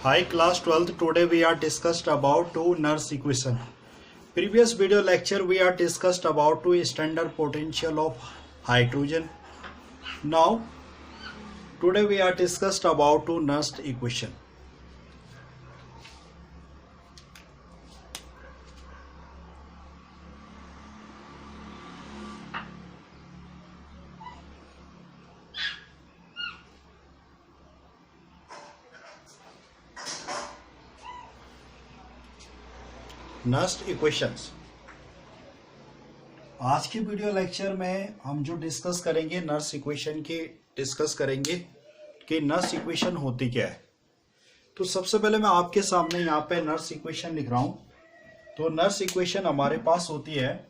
Hi class 12th, today we are discussed about two Nernst equation. Previous video lecture we are discussed about two standard potential of hydrogen. Now today we are discussed about two Nernst equation. Nernst equations. आज की video lecture में हम जो discuss करेंगे Nernst equation की discuss करेंगे कि Nernst equation होती क्या है। तो सबसे पहले मैं आपके सामने यहाँ पे नर्स्ट इक्वेशन लिख रहा हूं। तो नर्स्ट इक्वेशन हमारे पास होती है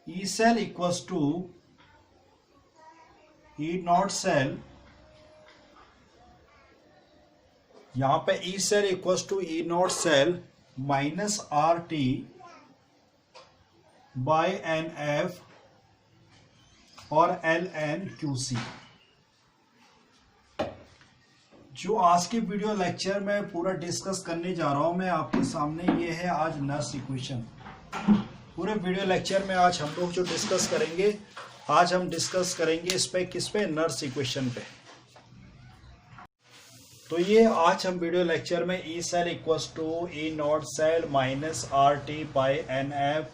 E cell equals to E not cell. यहाँ पे E cell equals to E not cell minus R T by N F और एल एन क्यू सी। जो आज की वीडियो लेक्चर में पूरा डिस्कस करने जा रहा हूं मैं आपके सामने, ये है आज नर्स्ट इक्वेशन। पूरे वीडियो लेक्चर में आज हम लोग जो डिस्कस करेंगे, आज हम डिस्कस करेंगे इस पे, किस पे, नर्स्ट इक्वेशन पे। तो ये आज हम वीडियो लेक्चर में E cell equals to E not cell minus R T by N F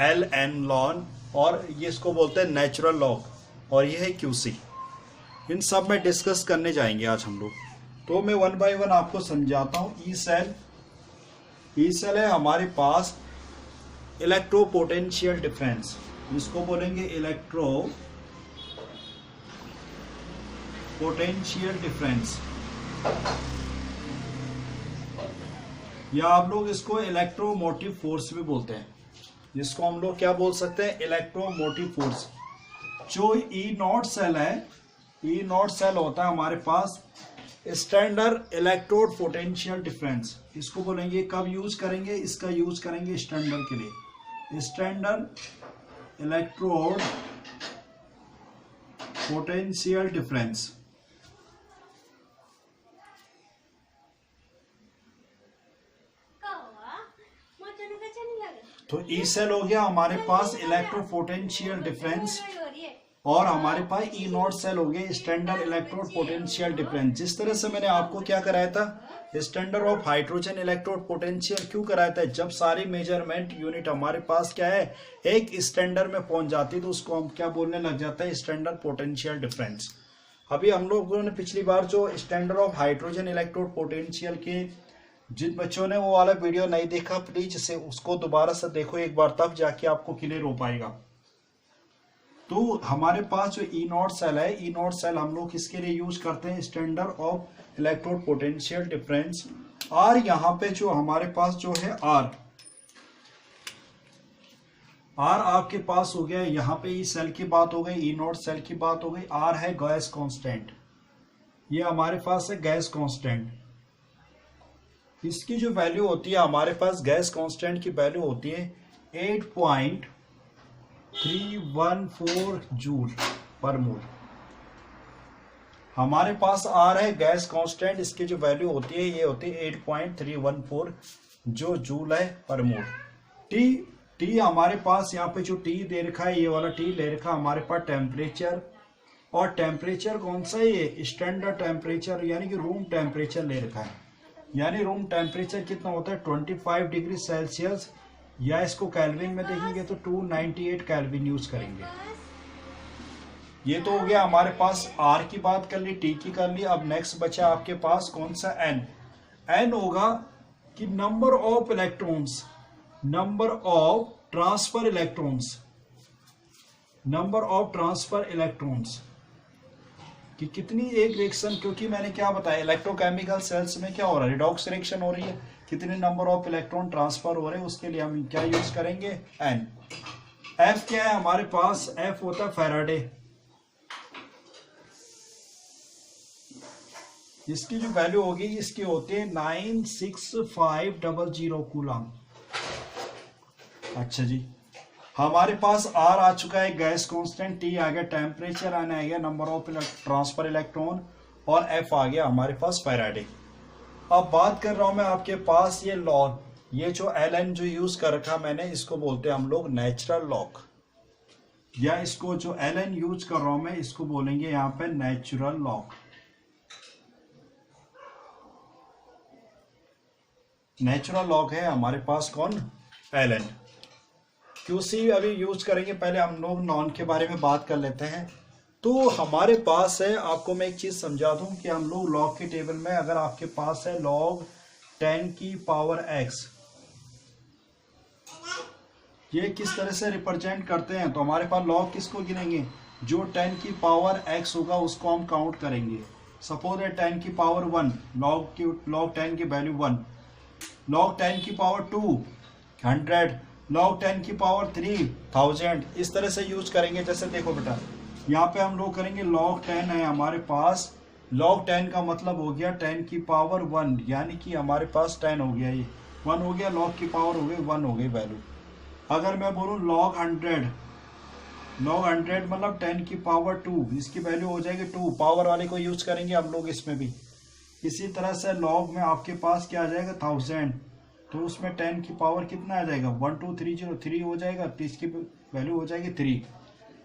L N लॉन, और ये इसको बोलते हैं नेचुरल लॉग, और ये है क्यू सी। इन सब में डिस्कस करने जाएंगे आज हम लोग। तो मैं वन बाय वन आपको समझाता हूँ। ई सेल है हमारे पास इलेक्ट्रो पोटेंशियल डिफरेंस, जिसको बोलेंगे इलेक्ट्रो पोटेंशियल डिफरेंस, या आप लोग इसको इलेक्ट्रोमोटिव फोर्स भी बोलते हैं, जिसको हम लोग क्या बोल सकते हैं, इलेक्ट्रोमोटिव फोर्स। जो ई नॉट सेल है, ई नॉट सेल होता है हमारे पास स्टैंडर्ड इलेक्ट्रोड पोटेंशियल डिफरेंस। इसको बोलेंगे, कब यूज करेंगे, इसका यूज करेंगे स्टैंडर्ड के लिए, स्टैंडर्ड इलेक्ट्रोड पोटेंशियल डिफरेंस। तो ई सेल हो गया हमारे पास इलेक्ट्रो पोटेंशियल डिफरेंस, और हमारे पास ई नॉट सेल हो गया स्टैंडर्ड इलेक्ट्रोड पोटेंशियल डिफरेंस। जिस तरह से मैंने आपको क्या कराया था, standard of hydrogen electrode potential क्यों कराया था, जब सारी मेजरमेंट यूनिट हमारे पास क्या है, एक स्टैंडर्ड में पहुंच जाती, तो उसको हम क्या बोलने लग जाता है, स्टैंडर्ड पोटेंशियल डिफरेंस। अभी हम लोगों ने पिछली बार जो standard of hydrogen electrode potential के, जिन बच्चों ने वो वाला वीडियो नहीं देखा प्लीज से उसको दोबारा से देखो एक बार, तब जाके आपको क्लियर हो पाएगा। तो हमारे पास जो ई नॉट सेल है, ई नॉट सेल हम लोग किसके लिए यूज करते हैं, standard of electrode potential difference. और यहाँ पे जो हमारे पास जो है आर आपके पास हो गया, यहाँ पे ई सेल की बात हो गई, ई नॉट सेल की बात हो गई। आर है गैस कांस्टेंट, ये हमारे पास है गैस कांस्टेंट। इसकी जो वैल्यू होती है हमारे पास, गैस कांस्टेंट की वैल्यू होती है 8.314 जूल पर मोल। हमारे पास आर है गैस कांस्टेंट, इसकी जो वैल्यू होती है ये होती है 8.314 जो जूल है पर मोल। टी हमारे पास यहाँ पे जो टी दे रखा है, ये वाला टी ले रखा हमारे पास टेम्परेचर, और टेम्परेचर कौन सा है, ये स्टैंडर्ड टेम्परेचर यानी कि रूम टेम्परेचर ले रखा है। यानी रूम टेम्परेचर कितना होता है, 25 डिग्री सेल्सियस, या इसको केल्विन में देखेंगे तो 298 केल्विन यूज करेंगे। ये तो हो गया हमारे पास आर की बात कर ली, टी की कर ली। अब नेक्स्ट बचा आपके पास कौन सा, एन होगा कि number of electrons, number of transfer electrons, number of transfer electrons कि कितनी एक रिएक्शन, क्योंकि मैंने क्या बताया, इलेक्ट्रोकेमिकल सेल्स में क्या हो रहा है, रिडॉक्स रिएक्शन हो रही है, कितने नंबर ऑफ इलेक्ट्रॉन ट्रांसफर हो रहे हैं, उसके लिए हम क्या यूज करेंगे, एन। एफ क्या है हमारे पास, एफ होता है फैराडे। इसकी जो वैल्यू होगी, इसकी होती है 96500 कूलम। अच्छा जी, हमारे पास आर आ चुका है गैस कांस्टेंट, टी आ गया टेम्परेचर, आने आ गया नंबर ऑफ ट्रांसफर इलेक्ट्रॉन, और एफ आ गया हमारे पास फैराडे। अब बात कर रहा हूं मैं आपके पास ये लॉग, ये जो ln जो यूज कर रखा मैंने, इसको बोलते हैं हम लोग नेचुरल लॉग, या इसको जो ln यूज कर रहा हूं मैं इसको बोलेंगे यहां पे नेचुरल लॉग। नेचुरल लॉग है हमारे पास कौन, ln। QC अभी यूज करेंगे, पहले हम लोग नॉन के बारे में बात कर लेते हैं। तो हमारे पास है, आपको मैं एक चीज समझा दूं कि हम लोग लॉग के टेबल में अगर आपके पास है log 10 की पावर x, ये किस तरह से रिप्रेजेंट करते हैं, तो हमारे पास log किसको गिनेंगे, जो 10 की पावर x होगा उसको हम काउंट करेंगे। सपोज है 10 की पावर 1, log 10 की वैल्यू 1, log 10 की पावर 2 100, log 10 की पावर 3 1000, इस तरह से यूज करेंगे। जैसे देखो बेटा, यहाँ पे हम लोग करेंगे log 10 है हमारे पास, log 10 का मतलब हो गया 10 की पावर 1, यानी कि हमारे पास 10 हो गया, ये 1 हो गया, log की पावर हो गई 1 हो गई वैल्यू। अगर मैं बोलूँ log 100 मतलब 10 की पावर 2, इसकी वैल्यू हो जाएगी 2, पावर वाले को यूज करेंगे हम लोग इसमें भी। इसी तरह से log में आपके पास क्या आ जाएगा 1000, तो उसमें 10 की पावर कितना आ जाएगा 12303 हो जाएगा, तो इसकी वैल्यू हो जाएगी 3।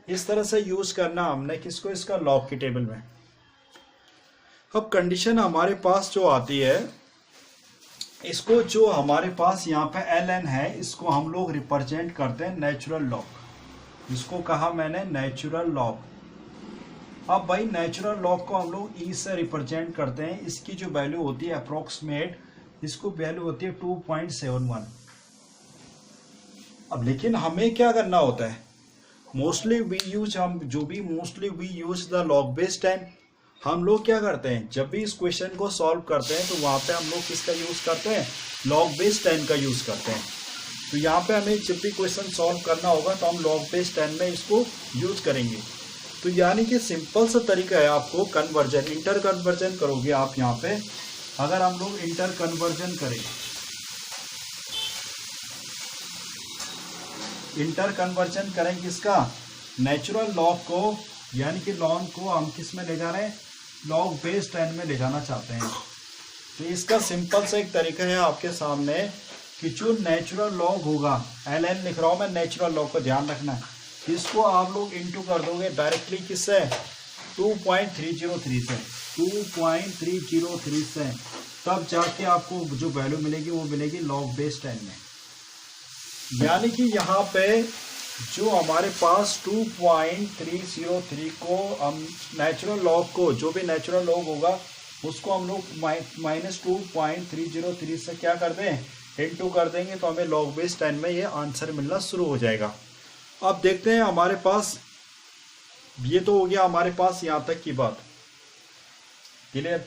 इस तरह से यूज करना हमने किसको, इसका लॉग की टेबल में। अब कंडीशन हमारे पास जो आती है, इसको जो हमारे पास यहाँ पे ln है, इसको हम लोग रिप्रेजेंट करते हैं नेचुरल लॉग। इसको कहा मैंने नेचुरल लॉग। अब भाई नेचुरल लॉग को हम लोग e से रिप्रेजेंट करते हैं, इसकी जो वैल्यू होती है अप्रोक्सीमेट, इसको वैल्यू होती है 2.71। अब लेकिन हमें क्या करना होता है, mostly we use the log based 10। हम लोग क्या करते हैं, जब भी इस क्वेश्चन को सॉल्व करते हैं तो वहां पे हम लोग किसका यूज करते हैं, लॉग बेस्ड 10 का यूज करते हैं। तो यहाँ पे हमें जब भी क्वेश्चन सॉल्व करना होगा तो हम लॉग बेस्ड 10 में इसको यूज करेंगे। तो यानी कि सिंपल सा तरीका है, आपको कन्वर्जन, इंटर कन्वर्जन करोगे आप। यहाँ पे अगर हम लोग इंटर कन्वर्जन करें, इंटर कन्वर्जन करें किसका, नेचुरल लॉग को, यानी कि लॉग को हम किस में ले जा रहे हैं, लॉग बेस 10 में ले जाना चाहते हैं। तो इसका सिंपल सा एक तरीका है आपके सामने कि जो नेचुरल लॉग होगा, ln लिख रहा हूं मैं, नेचुरल लॉग को ध्यान रखना है, इसको आप लोग इंटू कर दोगे डायरेक्टली किससे, 2.303 से, 2.303 से, तब जाके आपको जो वैल्यू मिलेगी वो मिलेगी लॉग बेस 10 में। यानी कि यहाँ पे जो हमारे पास 2.303 को हम नेचुरल लॉग को, जो भी नेचुरल लॉग होगा उसको हम लोग -2.303 से क्या कर दें, इनटू कर देंगे, तो हमें लॉग बेस 10 में ये आंसर मिलना शुरू हो जाएगा। अब देखते हैं हमारे पास, ये तो हो गया हमारे पास यहाँ तक की बात क्लियर।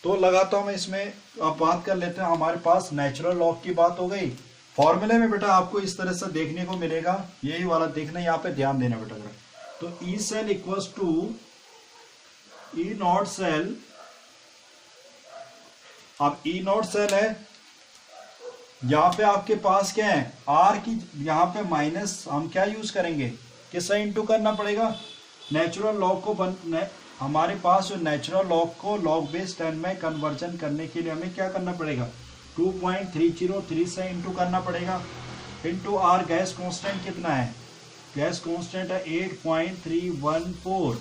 तो लगाता हूँ मैं इसमें, अब बात कर लेते हैं, हमारे पास नेचुरल लॉग की बात हो गई। फॉर्मूले में बेटा आपको इस तरह से देखने को मिलेगा, यही वाला देखना, यहाँ पे ध्यान देना बेटा। तो E cell equals to E not cell. अब ई नॉट सेल है, यहाँ पे आपके पास क्या है, आर की यहाँ पे माइनस, हम क्या यूज करेंगे, किससे इंटू करना पड़ेगा, नेचुरल लॉग को हमारे पास जो नेचुरल लॉग को लॉग बेस 10 में कन्वर्जन करने के लिए हमें क्या करना पड़ेगा, 2.303 से इंटू करना पड़ेगा, इंटू आर गैस कांस्टेंट कितना है, गैस कांस्टेंट है 8.314।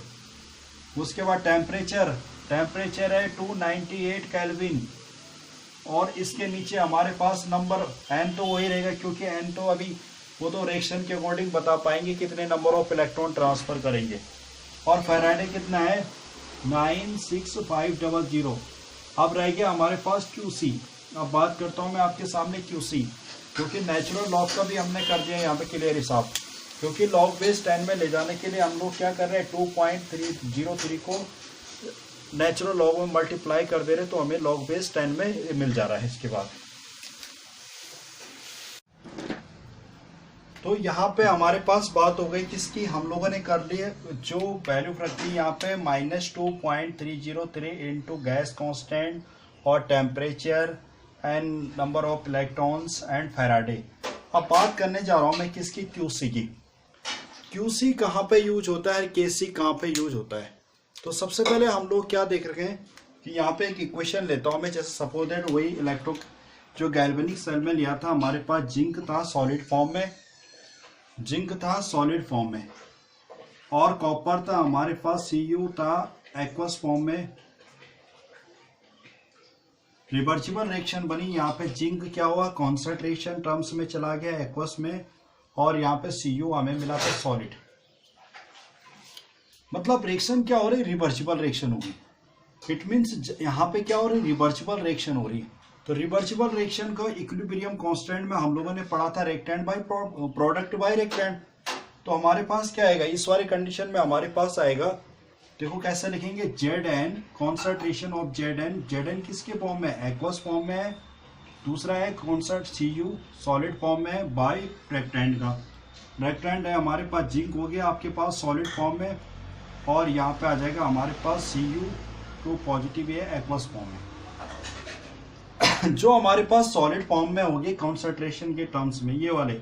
उसके बाद टेम्परेचर है 298 केल्विन, और इसके नीचे हमारे पास नंबर एन तो वही रहेगा, क्योंकि एन तो अभी वो तो रिएक्शन के अकॉर्डिंग बता पाएंगे कितने नंबर ऑफ इलेक्ट्रॉन ट्रांसफर करेंगे। और फैराडे कितना है 96500। अब रह गया हमारे पास QC। अब बात करता हूं मैं आपके सामने QC, क्योंकि नेचुरल लॉग का भी हमने कर दिया यहाँ पे क्लियर हिसाब, क्योंकि लॉग बेस 10 में ले जाने के लिए हम लोग क्या कर रहे हैं, 2.303 को नेचुरल लॉग में मल्टीप्लाई कर दे रहे, तो हमें लॉग बेस 10 में मिल जा रहा है। इसके बाद तो यहाँ पे हमारे पास बात हो गई किसकी, हम लोगों ने कर ली है जो वैल्यू रखती है यहाँ पे -2.303 इंटू गैस कांस्टेंट और temperature and number of electrons and Faraday. अब बात करने जा रहा हूँ मैं किसकी, QC की। QC कहाँ पे यूज होता है, KC कहाँ पे यूज होता है। तो सबसे पहले हम लोग क्या देख रहे हैं, कि यहाँ पे एक इक्वेशन लेता हूँ मैं, जैसे सपोज दैट वही इलेक्ट्रो जो गैल्वेनिक सेल में लिया था, हमारे पास जिंक था सॉलिड फॉर्म में, और कॉपर था हमारे पास Cu था एक्वस फॉर्म में। रिवर्सिबल रिएक्शन बनी, यहाँ पे जिंक क्या हुआ कॉन्सेंट्रेशन टर्म्स में चला गया एक्वस में, और यहाँ पे Cu हमें मिला था सॉलिड। मतलब रिएक्शन क्या हो रही, रिवर्सिबल रिएक्शन होगी। इट मीन्स यहाँ पे क्या हो रही, रिवर्सिबल रिएक्शन हो रही है। तो रिवर्सिबल रिएक्शन का इक्विलिब्रियम कांस्टेंट में हम लोगों ने पढ़ा था reactant by product by reactant. तो हमारे पास क्या आएगा इस वाली कंडीशन में, हमारे पास आएगा, देखो कैसे लिखेंगे, Zn कॉन्सेंट्रेशन ऑफ Zn किसके फॉर्म में, एक्वस फॉर्म में है। दूसरा है कॉन्सेंट Cu सॉलिड फॉर्म में है बाय रेक्टेंट का। रेक्टेंट है हमारे पास जिंक हो गया आपके पास सॉलिड फॉर्म में, और यहाँ पे आ जाएगा हमारे पास Cu2 पॉजिटिव है एक्वस फॉर्म में। जो हमारे पास सॉलिड फॉर्म में होगी कॉन्सेंट्रेशन के टर्म्स में, ये वाले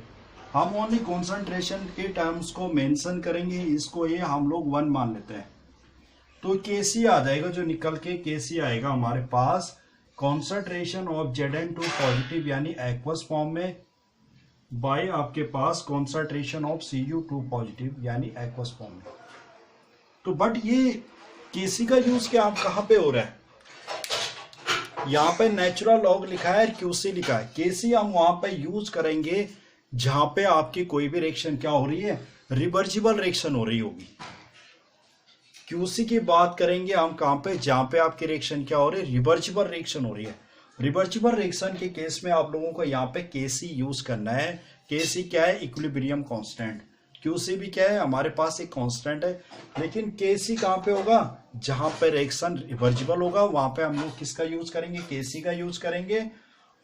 हम ओनली कॉन्सेंट्रेशन के टर्म्स को मेंशन करेंगे, इसको ये हम लोग 1 मान लेते हैं। तो Kc आ जाएगा, जो निकल के Kc आएगा हमारे पास कॉन्सेंट्रेशन ऑफ Zn2 पॉजिटिव यानी एक्वस फॉर्म में बाय आपके पास कॉन्सेंट्रेशन ऑफ Cu2 पॉजिटिव यानी एक्वस फॉर्म में। तो बट ये Kc का यूज क्या आप कहाँ पे हो रहा है, यहाँ पे नेचुरल लॉग लिखा है, Qc लिखा है। Kc हम वहां पे यूज करेंगे जहां पे आपकी कोई भी रिएक्शन क्या हो रही है, रिवर्सिबल रिएक्शन हो रही होगी। Qc की बात करेंगे हम कहां पे, जहां पे आपकी रिएक्शन क्या हो रही है, रिवर्सिबल रिएक्शन हो रही है। रिवर्सिबल रिएक्शन के केस में आप लोगों को यहाँ पे Kc यूज करना है। Kc क्या है, इक्विलिब्रियम कांस्टेंट। Qc भी क्या है, हमारे पास एक कांस्टेंट है। लेकिन Kc कहाँ पे होगा, जहां पे रिएक्शन रिवर्सिबल होगा वहां पे हम लोग किसका यूज करेंगे, Kc का यूज करेंगे।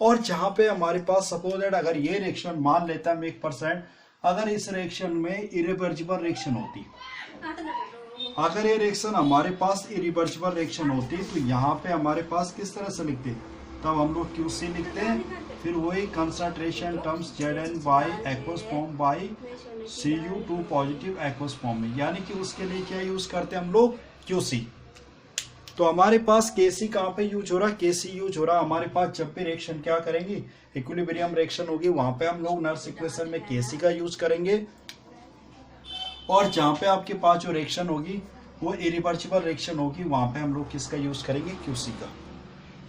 और जहां पे हमारे पास सपोज दैट अगर ये रिएक्शन मान लेता है 1%, अगर इस रिएक्शन में इरिवर्सिबल रिएक्शन होती, अगर ये रिएक्शन हमारे पास इरिवर्सिबल रिएक्शन होती, तो यहाँ पे हमारे पास किस तरह से लिखते, तब हम लोग Qc लिखते हैं, फिर वही concentration terms Zn by aqueous form by Cu2 positive aqueous form में, यानी कि उसके लिए क्या यूज करते हैं हम लोग, Qc। तो हमारे पास Kc कहाँ पे यूज हो रहा है, Kc यूज हो रहा है हमारे पास जब भी रिएक्शन क्या करेंगे, इक्विलिब्रियम रिएक्शन होगी, वहां पे हम लोग नर्स इक्वेशन में Kc का यूज करेंगे। और जहां पे आपके पास जो रिएक्शन होगी वो इरिवर्सिबल रिएक्शन होगी, वहां पे हम लोग किसका यूज करेंगे, Qc का।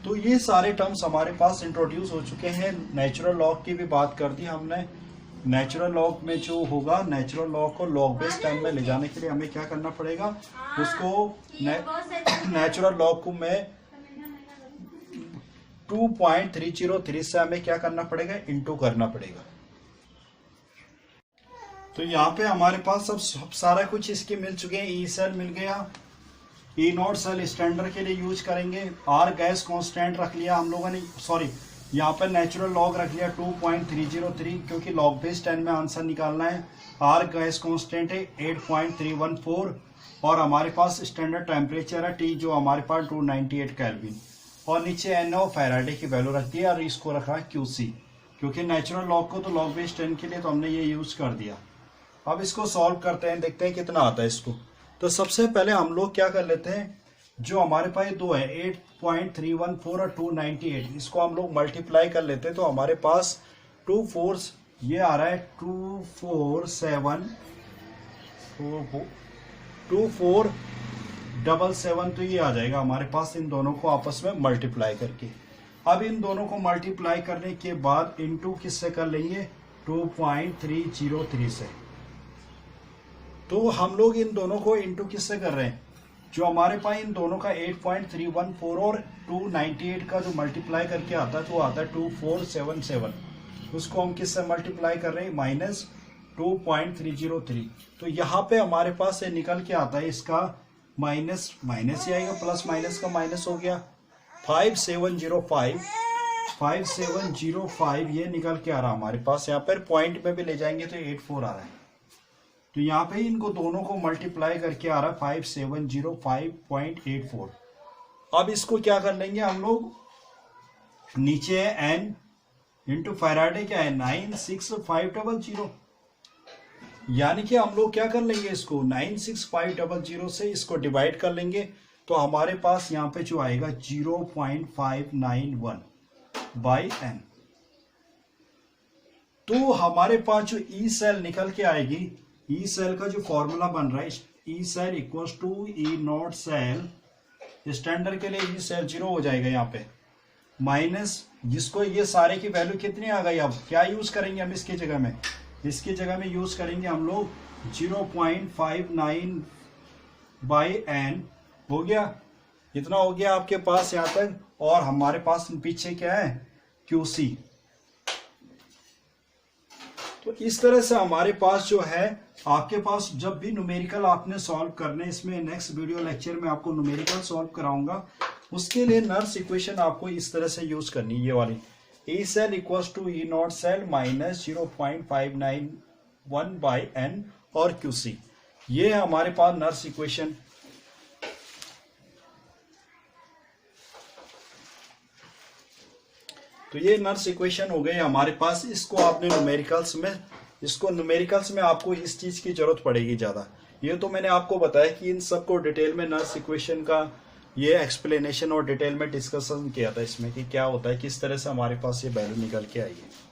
तो ये सारे टर्म्स हमारे पास इंट्रोड्यूस हो चुके हैं। नेचुरल लॉग की भी बात कर दी हमने। नेचुरल लॉग में जो होगा, नेचुरल लॉग को लॉग बेस टाइम में ले जाने के लिए हमें क्या करना पड़ेगा, उसको नेचुरल लॉग को मैं 2.303 से हमें क्या करना पड़ेगा, इनटू करना पड़ेगा। तो यहाँ पे हमारे पास सब सारा कुछ इसके मिल चुके हैं। ई सेल मिल गया, ई नॉट सेल स्टैंडर्ड के लिए यूज करेंगे। आर गैस कांस्टेंट रख लिया हम लोगों ने, सॉरी यहाँ पे नेचुरल लॉग रख लिया 2.303, क्योंकि लॉग बेस 10 में आंसर निकालना है। आर गैस कांस्टेंट है 8.314, और हमारे पास स्टैंडर्ड टेम्परेचर है T जो हमारे पास 298 केल्विन, और नीचे NO फैराडे की वैल्यू रख दी, और इसको रखा है Qc, क्योंकि नेचुरल लॉग को तो लॉग बेस 10 के लिए तो हमने ये यूज कर दिया। अब इसको सॉल्व करते हैं, देखते हैं कितना आता है इसको। तो सबसे पहले हम लोग क्या कर लेते हैं, जो हमारे पास दो है 8.314 और 298, इसको हम लोग मल्टीप्लाई कर लेते हैं। तो हमारे पास 2 4 ये आ रहा है 2477, तो ये आ जाएगा हमारे पास इन दोनों को आपस में मल्टीप्लाई करके। अब इन दोनों को मल्टीप्लाई करने के बाद इनटू किससे कर लेंगे, 2.303 से। तो हम लोग इन दोनों को इनटू किससे कर रहे हैं, जो हमारे पास इन दोनों का 8.314 और 298 का जो मल्टीप्लाई करके आता है तो आता है 2477, उसको हम किससे मल्टीप्लाई कर रहे हैं, -2.303। तो यहाँ पे हमारे पास से निकल के आता है इसका माइनस ही आएगा, प्लस माइनस का माइनस हो गया। 5705 ये निकल के आ रहा हमारे पास, यहाँ पर पॉइंट में भी ले जाएंगे तो 84 आ रहा है। तो यहाँ पे इनको दोनों को मल्टीप्लाई करके आ रहा है 5705.84। अब इसको क्या कर लेंगे हम लोग, नीचे है n इंटू फैराडे क्या है 96500, यानी कि हम लोग क्या कर लेंगे, इसको 96500 से इसको डिवाइड कर लेंगे। तो हमारे पास यहाँ पे जो आएगा 0.591 बाई एन। तो हमारे पास जो ई सेल निकल के आएगी, ई सेल का जो फॉर्मूला बन रहा है, E cell equals to E not cell, standard के लिए ई सेल 0 हो जाएगा यहाँ पे, माइनस जिसको ये सारे की वैल्यू कितनी आ गई। अब क्या यूज करेंगे हम इसकी जगह में, इसकी जगह में यूज करेंगे हम लोग 0.59 बाई एन। हो गया, इतना हो गया आपके पास यहाँ तक। और हमारे पास पीछे क्या है, QC। तो इस तरह से हमारे पास जो है, आपके पास जब भी न्यूमेरिकल आपने सॉल्व करने, इसमें नेक्स्ट वीडियो लेक्चर में आपको न्यूमेरिकल सॉल्व कराऊंगा, उसके लिए नर्स इक्वेशन आपको इस तरह से यूज करनी है, ये वाली E cell equals to E not cell minus 0.591 by N और QC। ये है हमारे पास नर्स इक्वेशन। तो ये नर्स इक्वेशन हो गई हमारे पास। इसको आपने न्यूमेरिकल्स में आपको इस चीज की जरूरत पड़ेगी ज्यादा। ये तो मैंने आपको बताया कि इन सबको डिटेल में नर्स इक्वेशन का ये एक्सप्लेनेशन और डिटेल में डिस्कशन किया था इसमें कि क्या होता है, किस तरह से हमारे पास ये वैल्यू निकल के आई है।